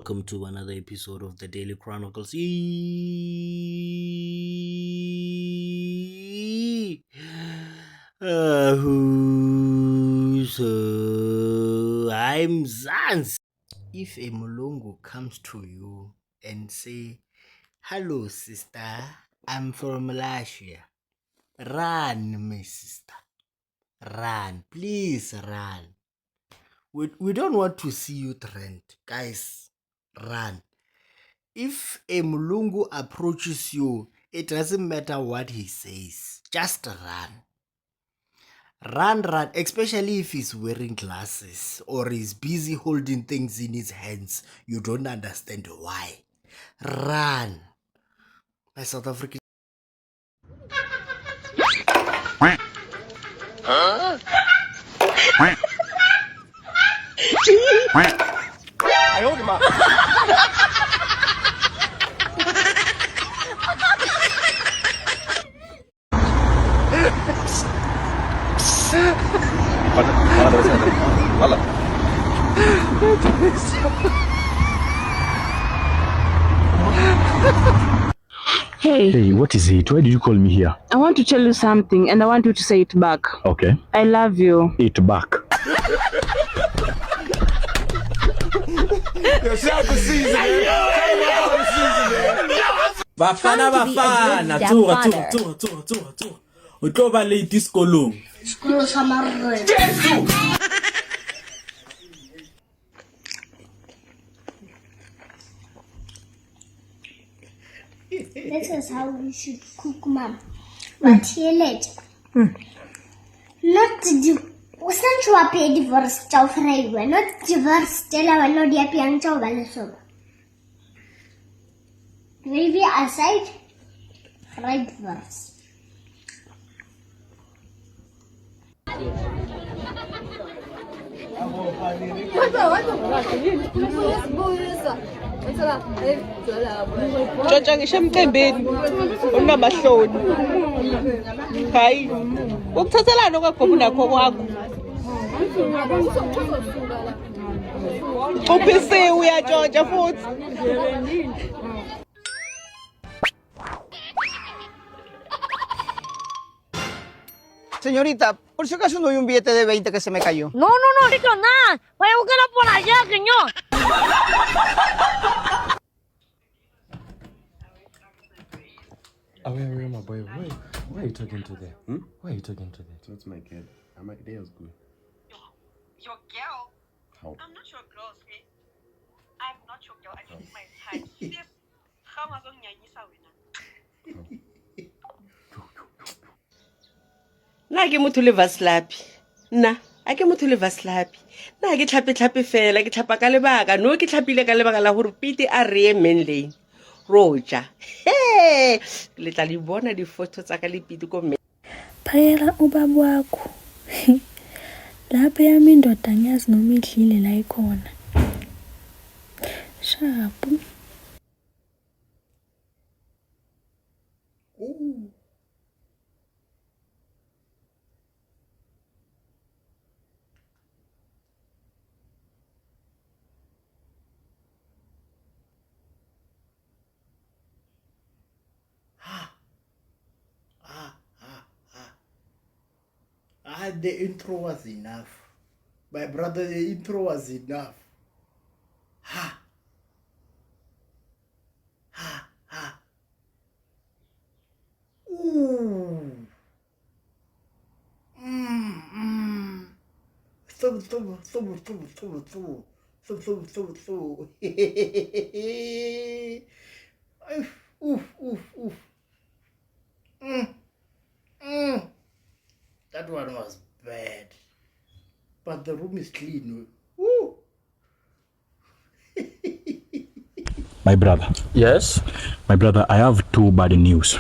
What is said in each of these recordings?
welcome to another episode of the Daily Chronicles. I'm Zans. If a Mulungu comes to you and say, "Hello, sister, I'm from Malaysia," run, my sister. Run, please run. We don't want to see you trend. Guys, run. If a Mulungu approaches you, it doesn't matter what he says. Just run. Run, especially if he's wearing glasses or is busy holding things in his hands. You don't understand why. Run. My South African. Hey, what is it? Why did you call me here? I want to tell you something and I want you to say it back. Okay. I love you. It back. Bafana, tsuga. O tlo ba late sekolong. Sekolo sa marre. This is how we should cook, Mom. But here later. Not the Usanchua pay divorce chow fry, not divorce tell our no dear piang chow balasoba. Gravy aside, fried verse. Tshontsha ngisho emcimbini unamahloni. Hayi. Ukuthathelana kwagoma nakho kwakho. Uphisi uyatshontsha futhi. Señorita, por si acaso no hay un billete de 20 que se me cayó. No, Rico, nada. Voy a buscarlo por allá, señor. Wait, my boy. Why are you talking to that? Why are you talking to that? That's my kid. My day was good. Your girl? How? I'm not your girl, okay? I'm not your girl. I don't my type. Serious. How am I going to Na ke motho le vaslapi. Na, a ke motho le vaslapi. Na ke tlhape fela, ke tlhapa ka lebaka. No ke tlhapile ka lebaka la gore piti a re main lane. Roja. Hey, le tla di bona di photo tsa ka le piti ko me. Phayela ubaba wakho. Lapha yami indoda ngiyazi noma idlile la ikhona. Shapu. The intro was enough. My brother, the intro was enough. Ooh. So. Oof. That one was bad. But the room is clean. Woo. My brother. Yes? My brother, I have two bad news.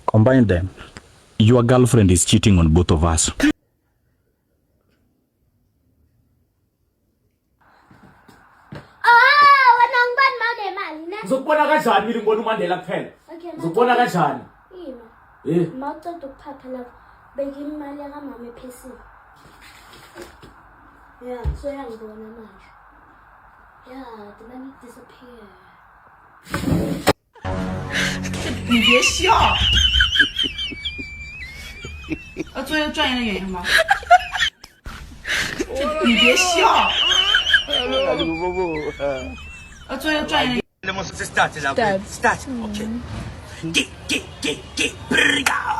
Combine them. Your girlfriend is cheating on both of us. Uzokubona kanjani mina ngibona uMandela kuphela? Uzokubona kanjani? Mawuceda ukuphatha lapho beka imali yakamama ephesini. Yeah, so yangibona manje. Yeah, the money disappeared. 你别笑。作为专业的演员吗？你别笑。作为专业的。Start. Okay. Get.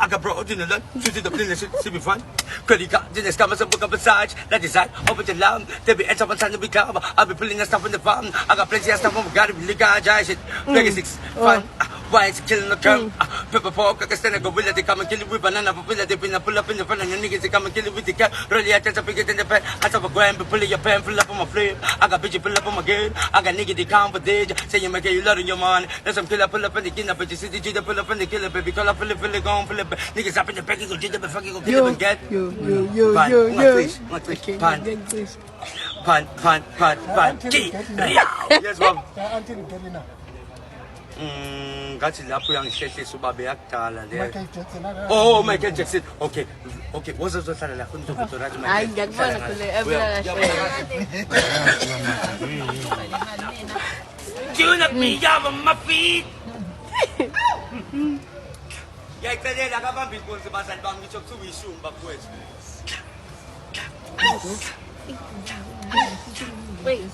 I got brought in the lunch. Shoot it up in the should be fun. Credit card, then it's coming some book up massage. That design, over the lamb. There be ends up on time to be calm. I'll be pulling that stuff in the farm. I got plenty of stuff on my got to be legal. Shit. Vegas 6. Fun. Why is it killing the curve? Pepper pork, I can stand a gorilla. They come and kill you with banana. Papilla, they been a pull up in the front. And the niggas, they come and kill you with the cat. Really, I tend to pick it in the pen. I have a gram, but pull your pen, pull up on my flip. I got bitch, pull up on my game. I got nigga, they come for dig. Say you make you lot in your mind. There's some killer, pull up in the killer, but you see the G, pull up in the killer, baby. Call up, pull it, gone, pull it. Niggas up in the back, you go to the fucking go kill it and get. Pan. Yes, ma'am. Kasi lapo yung sesi subabe akala dia. Oh, Michael Jackson. Okay. What's the story la kunto raj Michael. Ay, gagwa na kulo. Tune up me up on my feet. Ya ikale la ka bambi ko se basan bambi chok su wi shum ba kwes. Wait.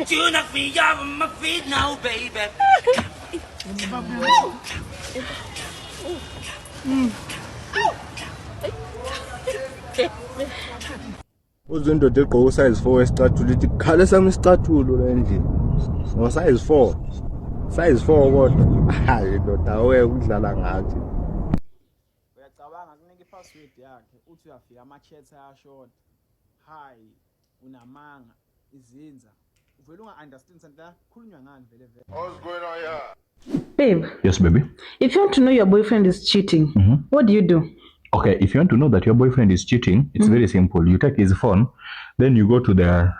Tune up me up on my feet now, baby. Uzindoda egqoka size 4 esicathulo ithi khale sami isicathulo la endlini. No size 4. Size 4 kodwa. Hayi ndoda aweke udlala ngathi. Uyacabanga kunika ipassword yakhe uthi uyafika ama-chats ayashona. Hayi unamanga izinza. Uvela unga-understand santi la khulunywa ngani vele. What's going on here? Babe, Yes, baby. if you want to know your boyfriend is cheating, what do you do? Okay, if you want to know that your boyfriend is cheating, it's very simple. You take his phone, then you go to the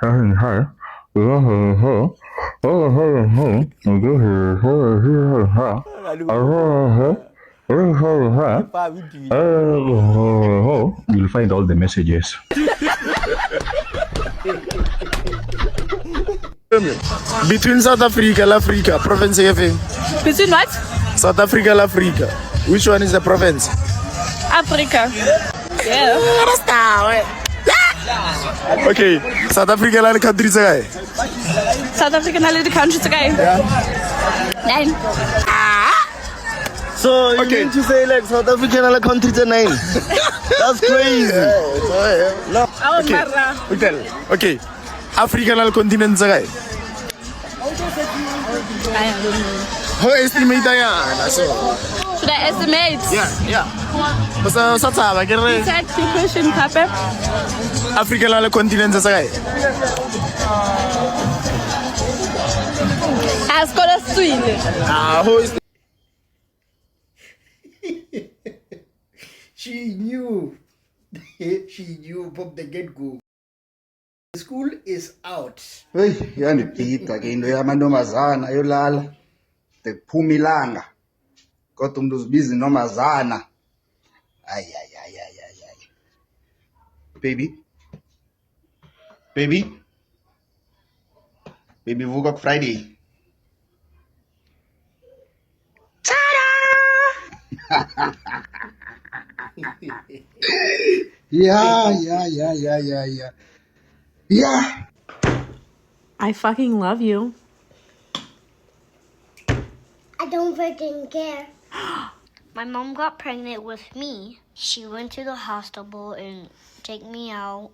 you'll find all the messages. Between South Africa and Africa, province efe? Between what? South Africa and Africa. Which one is the province? Africa. Yeah. Okay, South Africa and country say. South Africa na little country today. Nine. So you mean to say like South Africa and country say 9? That's crazy. Okay. African continent say. How estimate yan? So. Should I estimate? Yeah. Basta sa tsaba ke re. Set the question, Papa. Africa la continent sa kae? As got a swing. Who is She knew from the get-go. School is out. Hey, yanibhida ke into yamantombazana yolala. Kuphuma ilanga. Kodwa umuntu uzibiza intombazana. Ay. Baby vuka ku Friday. Yeah. I fucking love you. I don't freaking care. My mom got pregnant with me. She went to the hospital and take me out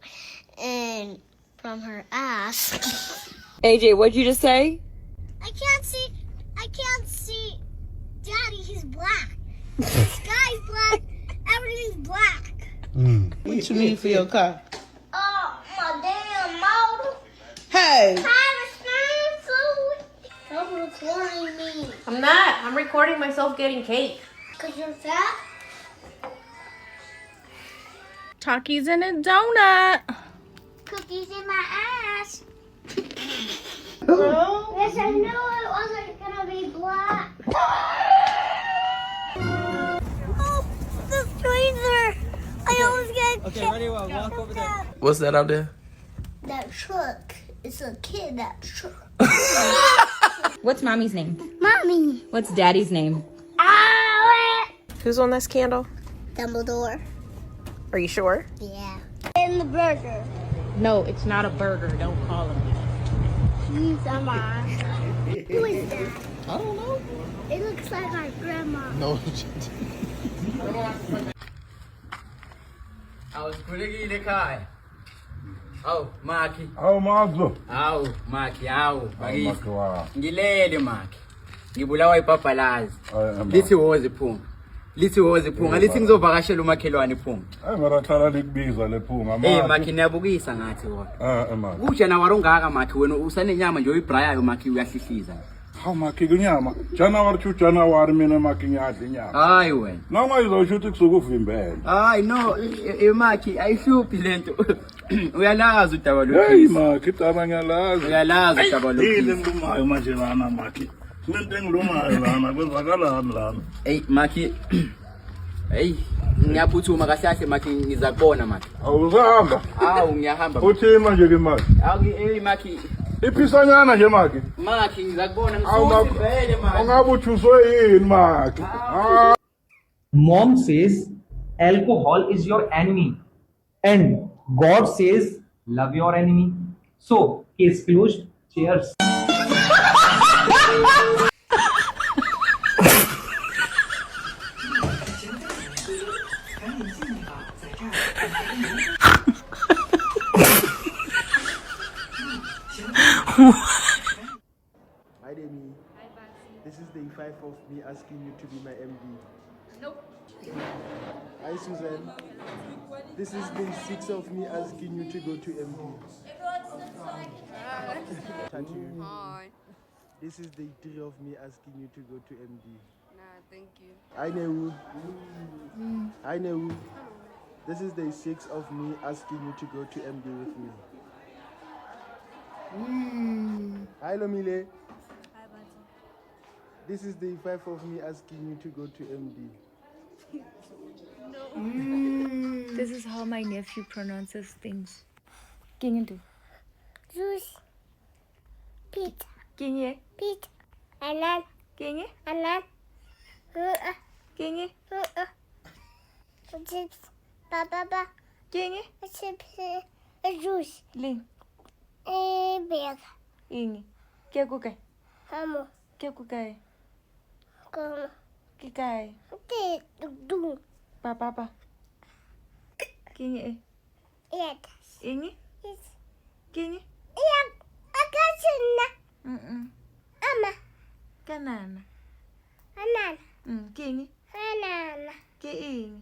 and from her ass. AJ, what'd you just say? I can't see Daddy, he's black. The sky's black, everything's black. What you need for your car? Oh, my damn motor. Hey! Stop recording me. I'm not. I'm recording myself getting cake. Because you're fat? Takis in a donut. Cookies in my ass. Yes, I knew it wasn't gonna be black. Oh, the freezer! I always get Okay, ready? Well, walk over there. What's that out there? That truck. It's a kid, that truck. What's mommy's name? Mommy. What's daddy's name? Who's on this candle? Dumbledore. Are you sure? Yeah. And the burger. No, it's not a burger. Don't call him. He's a mom. Who is that? I don't know. It looks like our grandma. No. Awu sikhulekile ekhaya. Awu Maki. Awu Mazo. Awu Maki, awu. Awu Maki wa. Ngilele Maki. Ngibulawa ipapalazi. Lithi woze phunga. Lithi woze phunga. Lithi ngizovakashela umakhelwane phunga. Mara hlala likubiza lephunga Maki. Maki niyabukisa ngathi wona. Maki. Kuja na warongaka Maki wena usanenyama nje oyibrayayo Maki uyahlihliza. Hawu Maki kunyama. January mina Maki ngiyadla inyama. Hayi wena. Noma izosho ukuthi kusukuvimbela. Hayi no, Maki ayihluphi lento. Uyalazi udaba lo. Hey Maki, idaba ngiyalazi. Uyalazi udaba lo. Yini ngilumayo manje lana Maki. Sinento engilumayo lana kwenzakalani lana. Hey Maki. Hey, ngiyaphuthuma kahle Maki ngizakubona Maki. Awuzahamba? Awu ngiyahamba. Uthi manje ke Maki? Awu hey Maki. Iphisanyana nje Maki. Maki ngizakubona ngizovele Maki. Ungabe uthuswe yini Maki? Mom says alcohol is your enemy and God says love your enemy. So, case closed. Cheers. Hi Demi. This is day 5 of me asking you to be my MD. Nope. Hi Susan. This is day 6 of me asking you to go to MD. Tatu. Hi. This is day 3 of me asking you to go to MD. Nah, thank you. Hi Nehu. Hi Nehu. This is day 6 of me asking you to go to MD with me. Hi Lomile. Hi, Bati. This is day 5 of me asking you to go to MD. This is how my nephew pronounces things. Kingendu. Juice. Pizza. Kinge. Pizza. Anan. Kinge. Anan. Kinge. Chips. Ba. Kinge. Chips. Juice. Ling. Bag. Ingi. Kya kukai? Hamo. Kya kukai? Como. Kikai. Du. Papa. Kinge. Yes. Ingi. Yes. Kinge. Yeah. Akasuna. Ama. Kanana. Anan. Kinge. Anana. Ke ingi.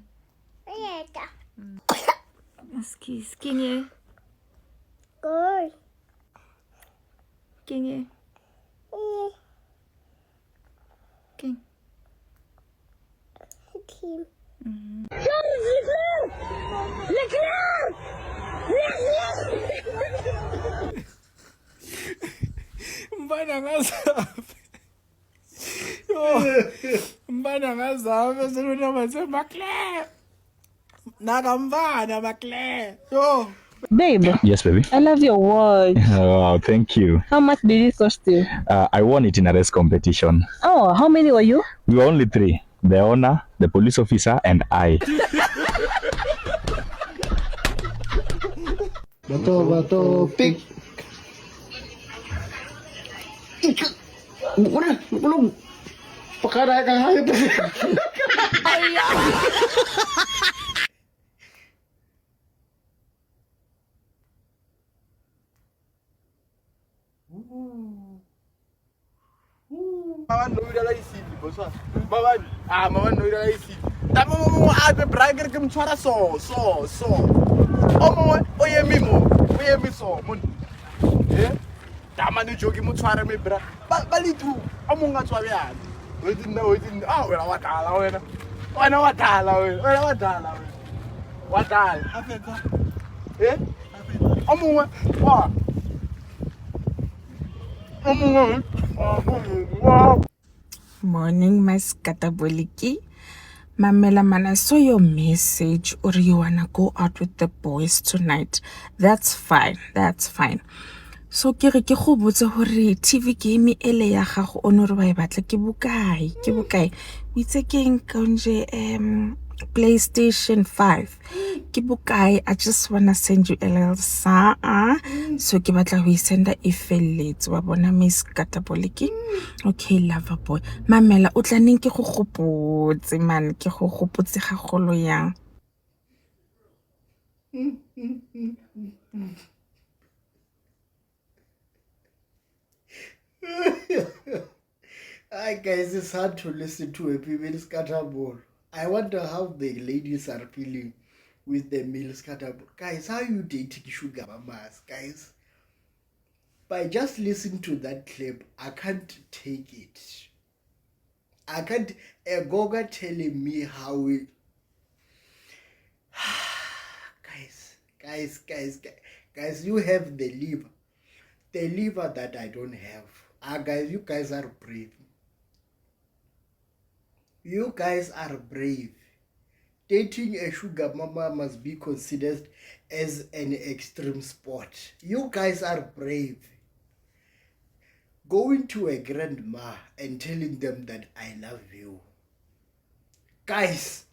Yeta. Skis. Kinge. Good. Kinge. King. Team. Mbana ngazabe. Mbana ngazabe selona mase makle. Nakamvana makle. Yo. Babe. Yes, baby. I love your watch. Wow, thank you. How much did it cost you? I won it in a race competition. Oh, how many were you? We were only 3. The owner, the police officer, and I. Bato, pick. Belum. Perkara kan hari tu. Mama no ida isi boswa. Mama no ida isi. Tapi mama abe brager ke mtshwara so. Oye mi so. Mon. Dama no jogi mtshwara me bra. Balitu. Omonga tswa byana. Wetini. Wena wadala wena. Wadala. Afetha. Omonga. Wa. Morning, my scataboliki. Mamela man, I saw your message or you wanna go out with the boys tonight. That's fine. That's fine. So ke re ke go botse hore TV game ele ya gago o no re ba e batla ke bokae? Ke bokae? O itse ke eng konje PlayStation 5. Ke bokae? I just wanna send you a little sa. So ke batla ho isenda e felletse wa bona Miss Kataboliki. Okay, lover boy. Mamela o tla neng ke go gopotse man, ke go gopotse gagolo yang. Hi guys, it's hard to listen to a female scatterball. I wonder how the ladies are feeling with the male scatterball. Guys, how you dating sugar mamas, guys? By just listening to that clip, I can't take it. I can't. A Goga telling me how it. Guys, you have the liver that I don't have. Guys, you guys are brave. You guys are brave. Dating a sugar mama must be considered as an extreme sport. You guys are brave. Going to a grandma and telling them that I love you. Guys.